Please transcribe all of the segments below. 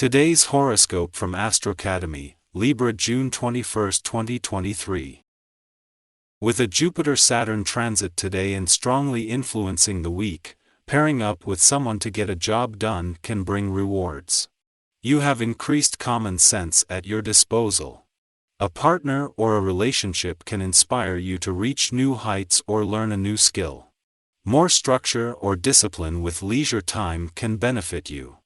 Today's horoscope from Astrocademy, Libra, June 21, 2023. With a Jupiter-Saturn transit today and strongly influencing the week, pairing up with someone to get a job done can bring rewards. You have increased common sense at your disposal. A partner or a relationship can inspire you to reach new heights or learn a new skill. More structure or discipline with leisure time can benefit you.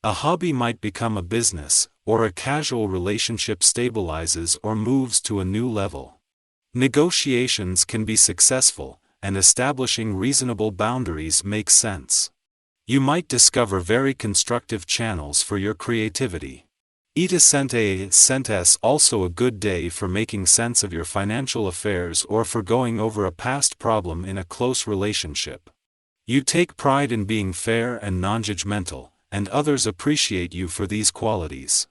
A hobby might become a business, or a casual relationship stabilizes or moves to a new level. Negotiations can be successful, and establishing reasonable boundaries makes sense. You might discover very constructive channels for your creativity. It's also a good day for making sense of your financial affairs or for going over a past problem in a close relationship. You take pride in being fair and non-judgmental, and others appreciate you for these qualities.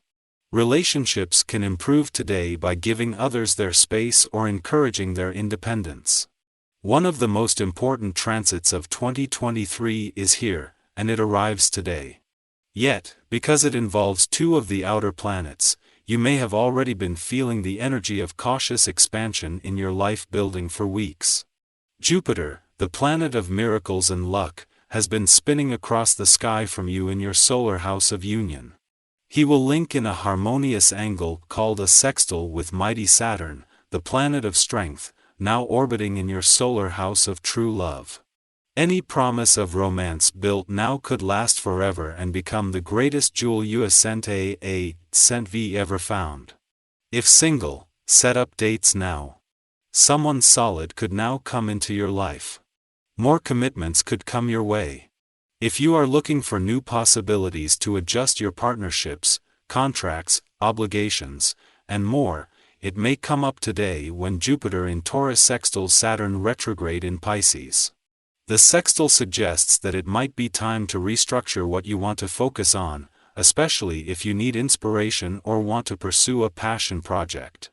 Relationships can improve today by giving others their space or encouraging their independence. One of the most important transits of 2023 is here, and it arrives today. Yet, because it involves two of the outer planets, you may have already been feeling the energy of cautious expansion in your life building for weeks. Jupiter, the planet of miracles and luck, has been spinning across the sky from you in your solar house of union. He will link in a harmonious angle called a sextile with mighty Saturn, the planet of strength, now orbiting in your solar house of true love. Any promise of romance built now could last forever and become the greatest jewel you ever found. If single, set up dates now. Someone solid could now come into your life. More commitments could come your way. If you are looking for new possibilities to adjust your partnerships, contracts, obligations, and more, it may come up today when Jupiter in Taurus sextiles Saturn retrograde in Pisces. The sextile suggests that it might be time to restructure what you want to focus on, especially if you need inspiration or want to pursue a passion project.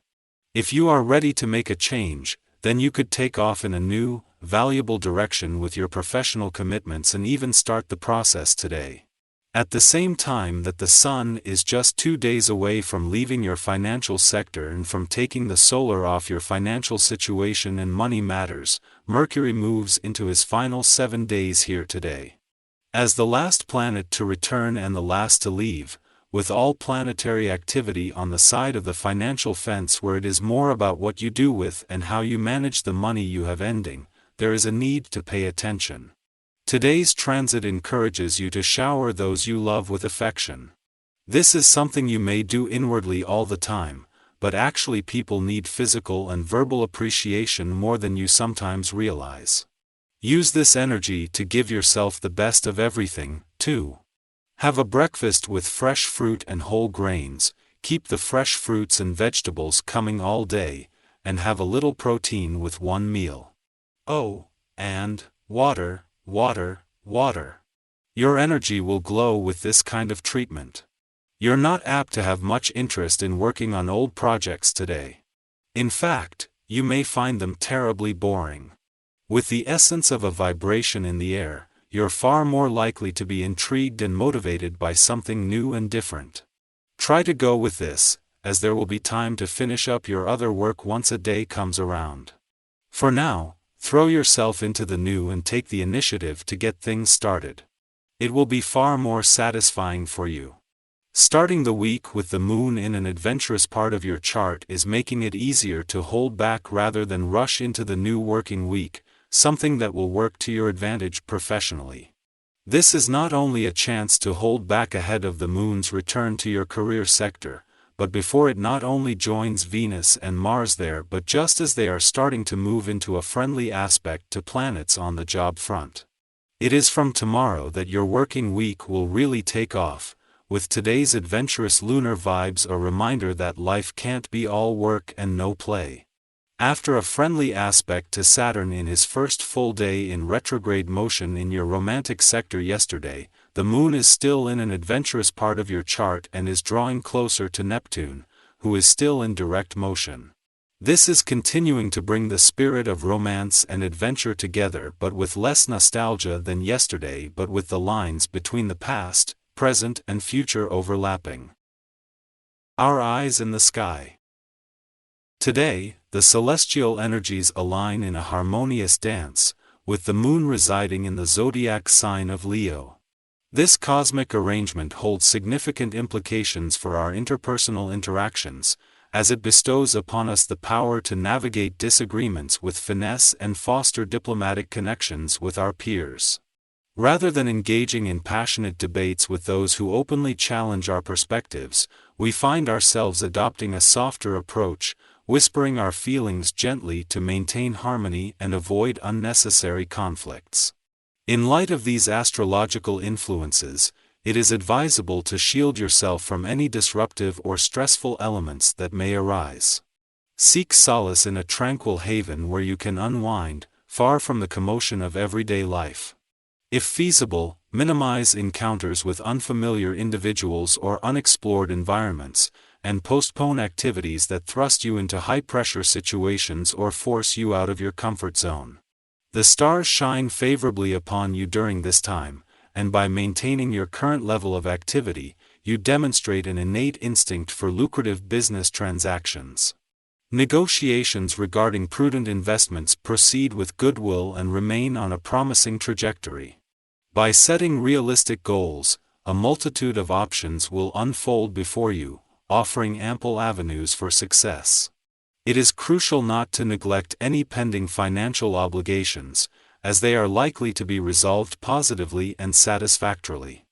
If you are ready to make a change, then you could take off in a new, valuable direction with your professional commitments and even start the process today. At the same time that the Sun is just 2 days away from leaving your financial sector and from taking the solar off your financial situation and money matters, Mercury moves into his final 7 days here today. As the last planet to return and the last to leave, with all planetary activity on the side of the financial fence where it is more about what you do with and how you manage the money you have ending, there is a need to pay attention. Today's transit encourages you to shower those you love with affection. This is something you may do inwardly all the time, but actually people need physical and verbal appreciation more than you sometimes realize. Use this energy to give yourself the best of everything, too. Have a breakfast with fresh fruit and whole grains, keep the fresh fruits and vegetables coming all day, and have a little protein with one meal. Oh, and water, water, water. Your energy will glow with this kind of treatment. You're not apt to have much interest in working on old projects today. In fact, you may find them terribly boring. With the essence of a vibration in the air, you're far more likely to be intrigued and motivated by something new and different. Try to go with this, as there will be time to finish up your other work once a day comes around. For now, throw yourself into the new and take the initiative to get things started. It will be far more satisfying for you. Starting the week with the moon in an adventurous part of your chart is making it easier to hold back rather than rush into the new working week, something that will work to your advantage professionally. This is not only a chance to hold back ahead of the moon's return to your career sector, but before it not only joins Venus and Mars there but just as they are starting to move into a friendly aspect to planets on the job front. It is from tomorrow that your working week will really take off, with today's adventurous lunar vibes a reminder that life can't be all work and no play. After a friendly aspect to Saturn in his first full day in retrograde motion in your romantic sector yesterday, the moon is still in an adventurous part of your chart and is drawing closer to Neptune, who is still in direct motion. This is continuing to bring the spirit of romance and adventure together but with less nostalgia than yesterday but with the lines between the past, present and future overlapping. Our eyes in the sky. Today, the celestial energies align in a harmonious dance, with the moon residing in the zodiac sign of Leo. This cosmic arrangement holds significant implications for our interpersonal interactions, as it bestows upon us the power to navigate disagreements with finesse and foster diplomatic connections with our peers. Rather than engaging in passionate debates with those who openly challenge our perspectives, we find ourselves adopting a softer approach, whispering our feelings gently to maintain harmony and avoid unnecessary conflicts. In light of these astrological influences, it is advisable to shield yourself from any disruptive or stressful elements that may arise. Seek solace in a tranquil haven where you can unwind, far from the commotion of everyday life. If feasible, minimize encounters with unfamiliar individuals or unexplored environments, and postpone activities that thrust you into high-pressure situations or force you out of your comfort zone. The stars shine favorably upon you during this time, and by maintaining your current level of activity, you demonstrate an innate instinct for lucrative business transactions. Negotiations regarding prudent investments proceed with goodwill and remain on a promising trajectory. By setting realistic goals, a multitude of options will unfold before you, offering ample avenues for success. It is crucial not to neglect any pending financial obligations, as they are likely to be resolved positively and satisfactorily.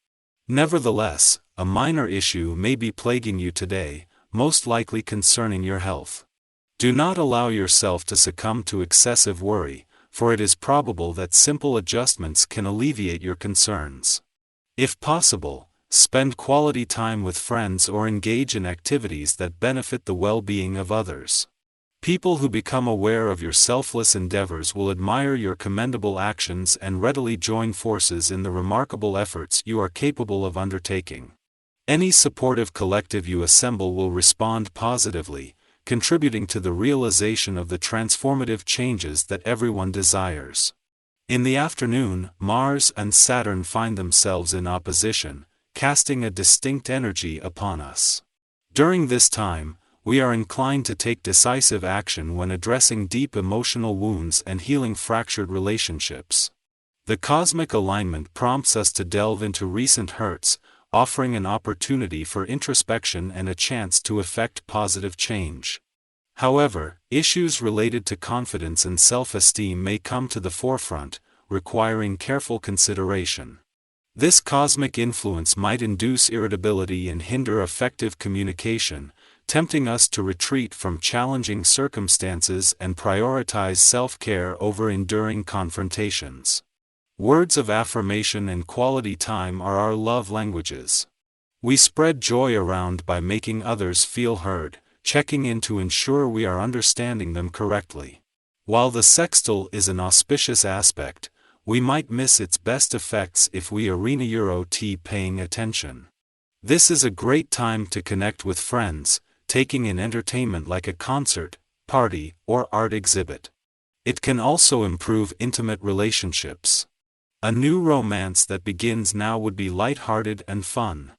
Nevertheless, a minor issue may be plaguing you today, most likely concerning your health. Do not allow yourself to succumb to excessive worry, for it is probable that simple adjustments can alleviate your concerns. If possible, spend quality time with friends or engage in activities that benefit the well-being of others. People who become aware of your selfless endeavors will admire your commendable actions and readily join forces in the remarkable efforts you are capable of undertaking. Any supportive collective you assemble will respond positively, contributing to the realization of the transformative changes that everyone desires. In the afternoon, Mars and Saturn find themselves in opposition, casting a distinct energy upon us. During this time, we are inclined to take decisive action when addressing deep emotional wounds and healing fractured relationships. The cosmic alignment prompts us to delve into recent hurts, offering an opportunity for introspection and a chance to effect positive change. However, issues related to confidence and self-esteem may come to the forefront, requiring careful consideration. This cosmic influence might induce irritability and hinder effective communication, tempting us to retreat from challenging circumstances and prioritize self-care over enduring confrontations. Words of affirmation and quality time are our love languages. We spread joy around by making others feel heard, checking in to ensure we are understanding them correctly. While the sextile is an auspicious aspect, we might miss its best effects if we are paying attention. This is a great time to connect with friends, taking in entertainment like a concert, party, or art exhibit. It can also improve intimate relationships. A new romance that begins now would be light-hearted and fun.